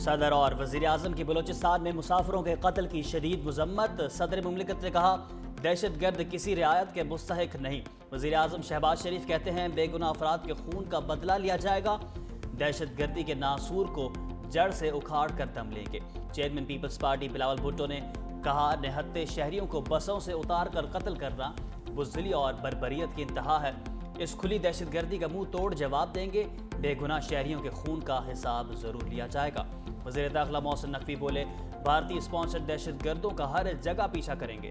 صدر اور وزیر اعظم کی بلوچستان میں مسافروں کے قتل کی شدید مذمت۔ صدر مملکت نے کہا دہشت گرد کسی رعایت کے مستحق نہیں۔ وزیر اعظم شہباز شریف کہتے ہیں بے گناہ افراد کے خون کا بدلہ لیا جائے گا، دہشت گردی کے ناسور کو جڑ سے اکھاڑ کر دم لیں گے۔ چیئرمین پیپلز پارٹی بلاول بھٹو نے کہا نہتے شہریوں کو بسوں سے اتار کر قتل کرنا بزدلی اور بربریت کی انتہا ہے، اس کھلی دہشت گردی کا منہ توڑ جواب دیں گے، بے گناہ شہریوں کے خون کا حساب ضرور لیا جائے گا۔ وزیر داخلہ محسن نقوی بولے بھارتی اسپانسرڈ دہشت گردوں کا ہر جگہ پیچھا کریں گے۔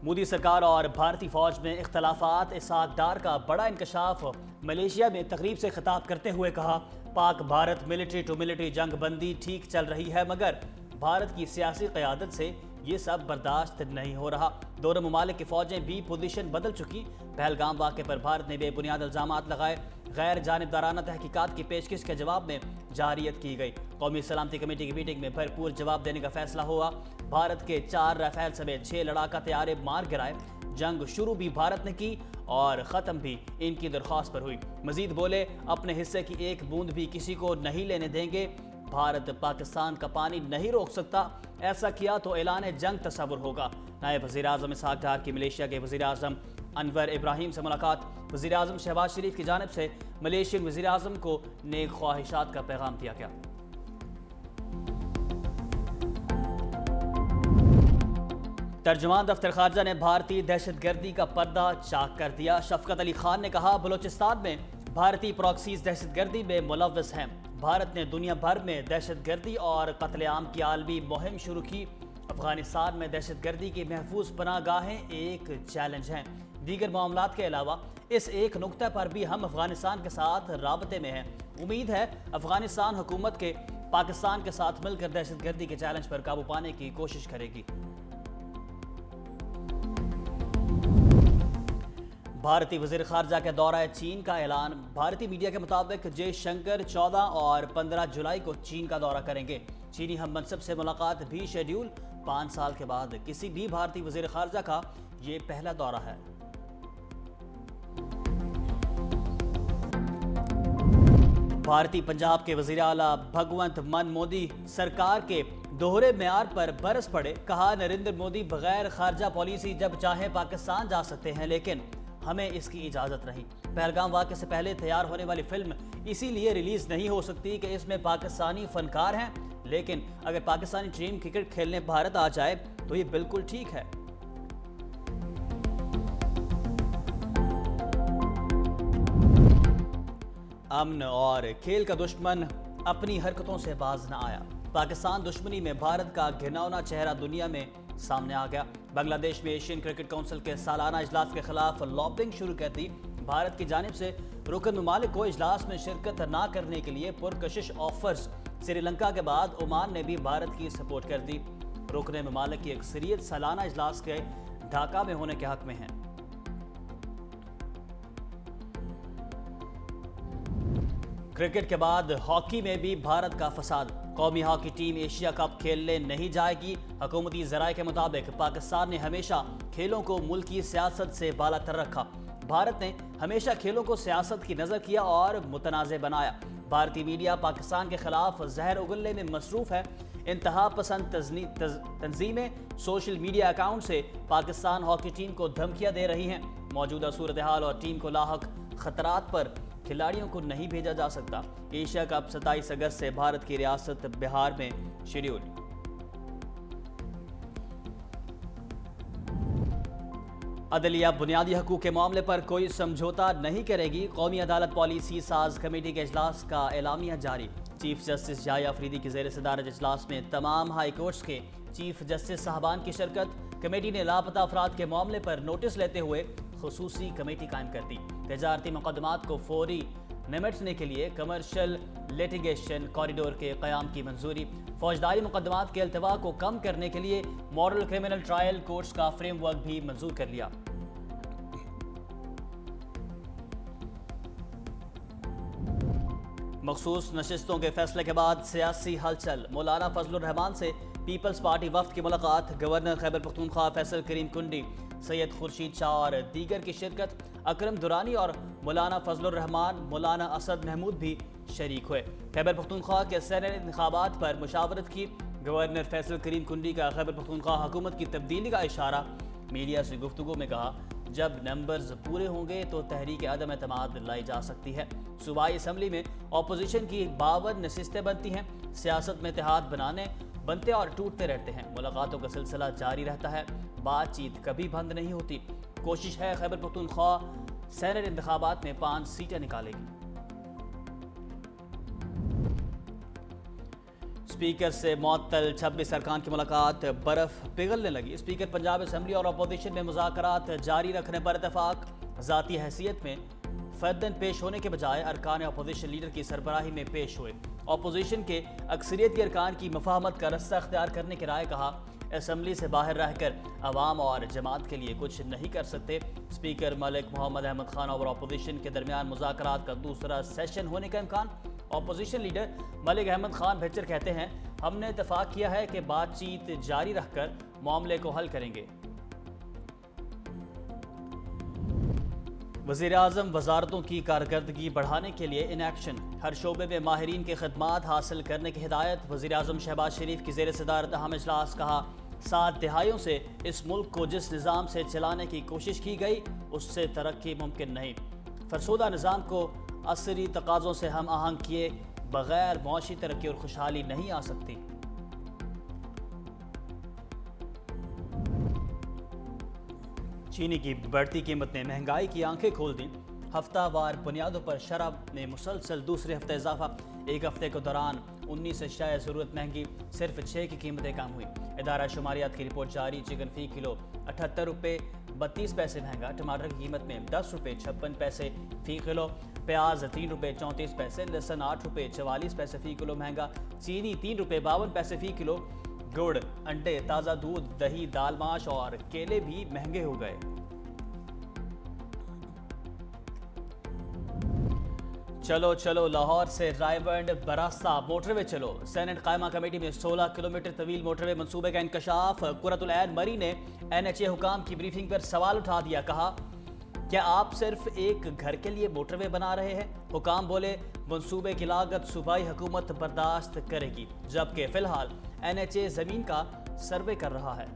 مودی سرکار اور بھارتی فوج میں اختلافات، اسحاق ڈار کا بڑا انکشاف۔ ملیشیا میں تقریب سے خطاب کرتے ہوئے کہا پاک بھارت ملٹری ٹو ملٹری جنگ بندی ٹھیک چل رہی ہے، مگر بھارت کی سیاسی قیادت سے یہ سب برداشت نہیں ہو رہا۔ دونوں ممالک کی فوجیں بھی پوزیشن بدل چکی۔ پہلگام واقعے پر بھارت نے بے بنیاد الزامات لگائے، غیر جانبدارانہ تحقیقات کی پیشکش کے جواب میں جارحیت کی گئی۔ قومی سلامتی کمیٹی کی میٹنگ میں بھرپور جواب دینے کا فیصلہ ہوا۔ بھارت کے 4 رافیل سمیت 6 لڑاکا طیارے مار گرائے۔ جنگ شروع بھی بھارت نے کی اور ختم بھی ان کی درخواست پر ہوئی۔ مزید بولے اپنے حصے کی ایک بوند بھی کسی کو نہیں لینے دیں گے، بھارت پاکستان کا پانی نہیں روک سکتا، ایسا کیا تو اعلان جنگ تصور ہوگا۔ نائب وزیر اعظم اسحاق ڈار کی ملیشیا کے وزیر اعظم انور ابراہیم سے ملاقات۔ وزیر اعظم شہباز شریف کی جانب سے ملیشین وزیر اعظم کو نیک خواہشات کا پیغام دیا گیا۔ ترجمان دفتر خارجہ نے بھارتی دہشت گردی کا پردہ چاک کر دیا۔ شفقت علی خان نے کہا بلوچستان میں بھارتی پراکسیز دہشت گردی میں ملوث ہیں۔ بھارت نے دنیا بھر میں دہشت گردی اور قتل عام کی عالمی مہم شروع کی۔ افغانستان میں دہشت گردی کی محفوظ پناہ گاہیں ایک چیلنج ہیں۔ دیگر معاملات کے علاوہ اس ایک نقطہ پر بھی ہم افغانستان کے ساتھ رابطے میں ہیں۔ امید ہے افغانستان حکومت کے پاکستان کے ساتھ مل کر دہشت گردی کے چیلنج پر قابو پانے کی کوشش کرے گی۔ بھارتی وزیر خارجہ کے دورہ چین کا اعلان۔ بھارتی میڈیا کے مطابق جے شنکر 14 اور 15 جولائی کو چین کا دورہ کریں گے۔ چینی ہم منصب سے ملاقات بھی شیڈیول۔ 5 سال کے بعد کسی بھی بھارتی وزیر خارجہ کا یہ پہلا دورہ ہے۔ بھارتی پنجاب کے وزیر اعلیٰ بھگونت مان مودی سرکار کے دوہرے معیار پر برس پڑے۔ کہا نریندر مودی بغیر خارجہ پالیسی جب چاہیں پاکستان جا سکتے ہیں، لیکن ہمیں اس کی اجازت نہیں۔ پہلگام واقعے سے پہلے تیار ہونے والی فلم اسی لیے ریلیز نہیں ہو سکتی کہ اس میں پاکستانی فنکار ہیں، لیکن اگر پاکستانی ٹیم کرکٹ کھیلنے بھارت آ جائے تو یہ بالکل ٹھیک ہے۔ امن اور کھیل کا دشمن اپنی حرکتوں سے باز نہ آیا۔ پاکستان دشمنی میں بھارت کا گھناؤنا چہرہ دنیا میں سامنے آ گیا۔ بنگلہ دیش میں ایشین کرکٹ کونسل کے سالانہ اجلاس کے خلاف لابنگ شروع کر دی۔ بھارت کی جانب سے رکن ممالک کو اجلاس میں شرکت نہ کرنے کے لیے پرکشش آفرز۔ سری لنکا کے بعد عمان نے بھی بھارت کی سپورٹ کر دی۔ رکن ممالک کی اکثریت سالانہ اجلاس کے ڈھاکہ میں ہونے کے حق میں ہیں۔ کرکٹ کے بعد ہاکی میں بھی بھارت کا فساد۔ قومی ہاکی ٹیم ایشیا کپ کھیلنے نہیں جائے گی۔ حکومتی ذرائع کے مطابق پاکستان نے ہمیشہ کھیلوں کو ملکی سیاست سے بالا تر رکھا۔ بھارت نے ہمیشہ کھیلوں کو سیاست کی نظر کیا اور متنازع بنایا۔ بھارتی میڈیا پاکستان کے خلاف زہر اگلنے میں مصروف ہے۔ انتہا پسند تنظیمیں سوشل میڈیا اکاؤنٹ سے پاکستان ہاکی ٹیم کو دھمکیاں دے رہی ہیں۔ موجودہ صورتحال اور ٹیم کو لاحق خطرات پر کھلاڑیوں کو نہیں بھیجا جا سکتا۔ ایشیا کپ 27 اگست سے بھارت کی ریاست بہار میں شیڈول۔ عدلیہ بنیادی حقوق کے معاملے پر کوئی سمجھوتا نہیں کرے گی۔ قومی عدالت پالیسی ساز کمیٹی کے اجلاس کا اعلامیہ جاری۔ چیف جسٹس یحییٰ افریدی کی زیر صدارت اجلاس میں تمام ہائی کورٹس کے چیف جسٹس صاحبان کی شرکت۔ کمیٹی نے لاپتہ افراد کے معاملے پر نوٹس لیتے ہوئے خصوصی کمیٹی قائم کر دی۔ تجارتی مقدمات کو فوری نمٹنے کے لیے کمرشل لیٹیگیشن کوریڈور کے قیام کی منظوری۔ فوجداری مقدمات کے التوا کو کم کرنے کے لیے ماڈل کرمنل ٹرائل کورٹس کا فریم ورک بھی منظور کر لیا۔ مخصوص نشستوں کے فیصلے کے بعد سیاسی ہلچل۔ مولانا فضل الرحمان سے پیپلز پارٹی وفد کی ملاقات۔ گورنر خیبر پختونخوا فیصل کریم کنڈی، سید خورشید شاہ اور دیگر کی شرکت۔ اکرم درانی اور مولانا فضل الرحمان مولانا اسد محمود بھی شریک ہوئے۔ خیبر پختونخوا کے سینٹ انتخابات پر مشاورت کی۔ گورنر فیصل کریم کنڈی کا خیبر پختونخوا حکومت کی تبدیلی کا اشارہ۔ میڈیا سے گفتگو میں کہا جب نمبرز پورے ہوں گے تو تحریک عدم اعتماد لائی جا سکتی ہے۔ صوبائی اسمبلی میں اپوزیشن کی 52 نشستیں بنتی ہیں۔ سیاست میں اتحاد بنتے اور ٹوٹتے رہتے ہیں۔ ملاقاتوں کا سلسلہ جاری رہتا ہے، بات چیت کبھی بند نہیں ہوتی۔ کوشش ہے خیبر پختونخوا سینٹ انتخابات میں 5 سیٹیں نکالے گی۔ اسپیکر سے معطل 26 ارکان کی ملاقات برف پگھلنے لگی۔ اسپیکر پنجاب اسمبلی اور اپوزیشن میں مذاکرات جاری رکھنے پر اتفاق۔ ذاتی حیثیت میں فردن پیش ہونے کے بجائے ارکان اپوزیشن لیڈر کی سربراہی میں پیش ہوئے۔ اپوزیشن کے اکثریتی ارکان کی مفاہمت کا رستہ اختیار کرنے کی رائے۔ کہا اسمبلی سے باہر رہ کر عوام اور جماعت کے لیے کچھ نہیں کر سکتے۔ اسپیکر ملک محمد احمد خان اور اپوزیشن کے درمیان مذاکرات کا دوسرا سیشن ہونے کا امکان۔ اپوزیشن لیڈر ملک احمد خان بھچر کہتے ہیں ہم نے اتفاق کیا ہے کہ بات چیت جاری رکھ کر معاملے کو حل کریں گے۔ وزیر اعظم وزارتوں کی کارکردگی بڑھانے کے لیے ان ایکشن۔ ہر شعبے میں ماہرین کے خدمات حاصل کرنے کی ہدایت۔ وزیر اعظم شہباز شریف کی زیر صدارت اہم اجلاس۔ کہا 7 دہائیوں سے اس ملک کو جس نظام سے چلانے کی کوشش کی گئی اس سے ترقی ممکن نہیں۔ فرسودہ نظام کو عصری تقاضوں سے ہم آہنگ کیے بغیر معاشی ترقی اور خوشحالی نہیں آ سکتی۔ چینی کی بڑھتی قیمت نے مہنگائی کی آنکھیں کھول دیں۔ ہفتہ وار بنیادوں پر شرح میں مسلسل دوسرے ہفتے اضافہ۔ ایک ہفتے کے دوران 19 اشیاء ضرورت مہنگی، صرف 6 کی قیمتیں کم ہوئی۔ ادارہ شماریات کی رپورٹ جاری۔ چکن فی کلو 78 روپے 32 پیسے مہنگا۔ ٹماٹر کی قیمت میں 10 روپے 56 پیسے فی کلو۔ پیاز 3 روپے 34 پیسے۔ لہسن 8 روپے 44 پیسے فی کلو مہنگا۔ چینی 3 روپے 52 پیسے فی کلو۔ گڑ، انڈے، تازہ دودھ، دہی، دال ماش اور کیلے بھی مہنگے ہو گئے۔ چلو چلو لاہور سے رائیونڈ براستہ موٹر وے چلو۔ سینٹ قائمہ کمیٹی میں 16 کلومیٹر طویل موٹر وے منصوبے کا انکشاف۔ قرۃ العین مری نے NHA حکام کی بریفنگ پر سوال اٹھا دیا۔ کہا کیا آپ صرف ایک گھر کے لیے موٹر وے بنا رہے ہیں؟ حکام بولے منصوبے کی لاگت صوبائی حکومت برداشت کرے گی، جبکہ فی الحال NHA زمین کا سروے کر رہا ہے۔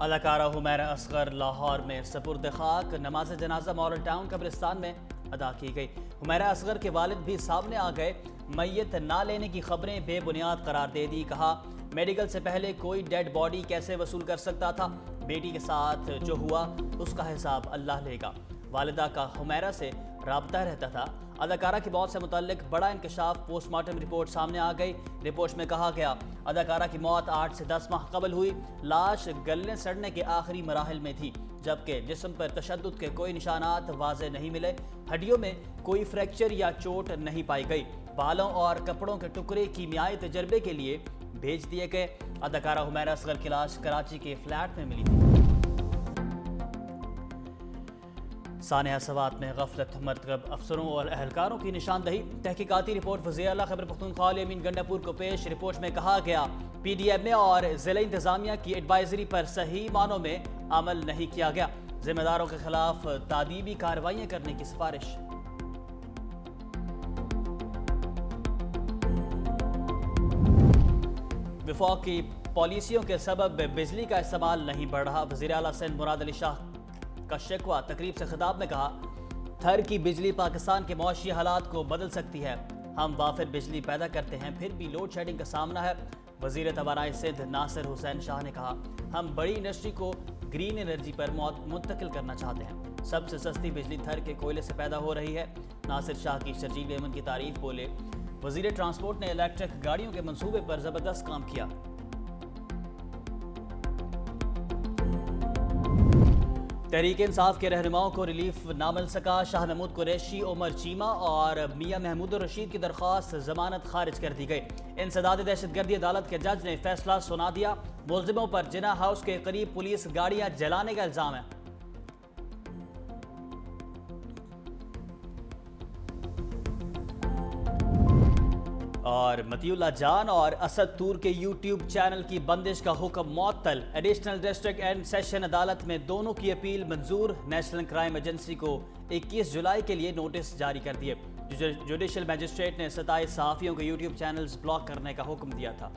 اداکارہ حمیرہ اصغر لاہور میں سپرد خاک۔ نماز جنازہ ماڈل ٹاؤن قبرستان میں ادا کی گئی۔ حمیرہ اصغر کے والد بھی سامنے آ گئے۔ میت نہ لینے کی خبریں بے بنیاد قرار دے دی۔ کہا میڈیکل سے پہلے کوئی ڈیڈ باڈی کیسے وصول کر سکتا تھا؟ بیٹی کے ساتھ جو ہوا اس کا حساب اللہ لے گا۔ والدہ کا حمیرہ سے رابطہ رہتا تھا۔ اداکارہ کی موت سے متعلق بڑا انکشاف۔ پوسٹ مارٹم رپورٹ سامنے آ گئی۔ رپورٹ میں کہا گیا اداکارہ کی موت 8 سے 10 ماہ قبل ہوئی۔ لاش گلنے سڑنے کے آخری مراحل میں تھی، جبکہ جسم پر تشدد کے کوئی نشانات واضح نہیں ملے۔ ہڈیوں میں کوئی فریکچر یا چوٹ نہیں پائی گئی۔ بالوں اور کپڑوں کے ٹکڑے کیمیائی تجربے کے لیے بھیج دیے گئے۔ اداکارہ حمیرہ اصغر کی لاش کراچی کے فلیٹ میں ملی تھی۔ سانحہ سوات میں غفلت مرتکب افسروں اور اہلکاروں کی نشاندہی۔ تحقیقاتی رپورٹ وزیر اعلیٰ خیبر پختونخوا امین گنڈاپور کو پیش۔ رپورٹ میں کہا گیا PDMA اور ضلع انتظامیہ کی ایڈوائزری پر صحیح معنوں میں عمل نہیں کیا گیا۔ ذمہ داروں کے خلاف تادیبی کارروائیاں کرنے کی سفارش۔ وفاق کی پالیسیوں کے سبب بجلی کا استعمال نہیں بڑھ رہا۔ وزیر اعلیٰ سندھ مراد علی شاہ کا شکوہ۔ تقریب سے خطاب میں کہا تھر کی بجلی پاکستان کے معاشی حالات کو بدل سکتی ہے۔ ہم وافر بجلی پیدا کرتے ہیں پھر بھی لوڈ شیڈنگ کا سامنا ہے۔ وزیر توانائی سندھ ناصر حسین شاہ نے کہا ہم بڑی انڈسٹری کو گرین انرجی پر منتقل کرنا چاہتے ہیں۔ سب سے سستی بجلی تھر کے کوئلے سے پیدا ہو رہی ہے۔ ناصر شاہ کی شرجیل ایمن کی تعریف۔ بولے وزیر ٹرانسپورٹ نے الیکٹرک گاڑیوں کے منصوبے پر زبردست کام کیا۔ تحریک انصاف کے رہنماؤں کو ریلیف نہ مل سکا۔ شاہ محمود قریشی، عمر چیمہ اور میاں محمود الرشید کی درخواست ضمانت خارج کر دی گئی۔ انسداد دہشت گردی عدالت کے جج نے فیصلہ سنا دیا۔ ملزموں پر جناح ہاؤس کے قریب پولیس گاڑیاں جلانے کا الزام ہے۔ اور مطیع اللہ جان اور اسد طور کے یوٹیوب چینل کی بندش کا حکم معطل، ایڈیشنل ڈسٹرکٹ اینڈ سیشن عدالت میں دونوں کی اپیل منظور، نیشنل کرائم ایجنسی کو 21 جولائی کے لیے نوٹس جاری کر دیے۔ جوڈیشل مجسٹریٹ نے 27 صحافیوں کے یوٹیوب چینلز بلاک کرنے کا حکم دیا تھا۔